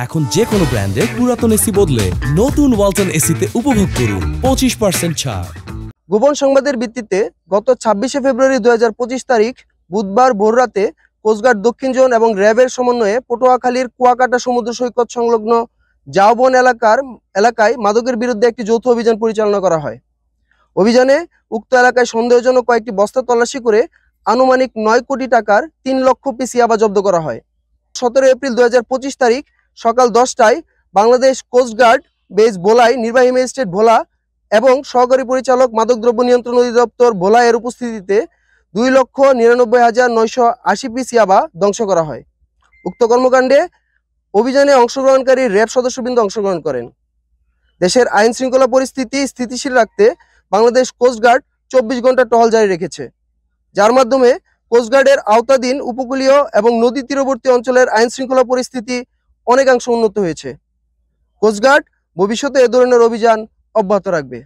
এখন যে কোনো ব্র্যান্ডের পুরাতন এসি বদলে নতুন ওয়ালটন এসিতে উপভোগ করুন 25% ছাড়। গোপন সংবাদের ভিত্তিতে গত 26শে ফেব্রুয়ারি 2025 তারিখ বুধবার ভোররাতে কোস্টগার্ড দক্ষিণ জোন এবং র্যাবের সমন্বয়ে পটুয়াখালীর কুয়াকাটা সমুদ্র সৈকত সংলগ্ন জাওবন এলাকায় মাদকের বিরুদ্ধে একটি যৌথ অভিযান পরিচালনা করা হয়। অভিযানে উক্ত এলাকায় সন্দেহজনক কয়েকটি বস্তা তল্লাশি করে আনুমানিক 9 কোটি টাকার 3 লক্ষ পিস ইয়াবা জব্দ করা হয়। 17 এপ্রিল 2025 তারিখ সকাল 10টায় বাংলাদেশ কোস্টগার্ড বেস ভোলায় নির্বাহী ম্যাজিস্ট্রেট ভোলা এবং সহকারী পরিচালক মাদকদ্রব্য নিয়ন্ত্রণ অধিদপ্তর ভোলা এর উপস্থিতিতে 2,99,980 পিস ইয়াবা ধ্বংস করা হয়। উক্ত কর্মকাণ্ডে অভিযানে অংশগ্রহণকারী র্যাব সদস্যবৃন্দ অংশগ্রহণ করেন। দেশের আইন শৃঙ্খলা পরিস্থিতি স্থিতিশীল রাখতে বাংলাদেশ কোস্টগার্ড 24 ঘন্টা টহল জারি রেখেছে, যার মাধ্যমে কোস্টগার্ডের আওতাধীন উপকূলীয় এবং নদী তীরবর্তী অঞ্চলের আইন শৃঙ্খলা পরিস্থিতি অনেকাংশ উন্নত হয়েছে। কোস্টগার্ড ভবিষ্যতে এ ধরনের অভিযান অব্যাহত রাখবে।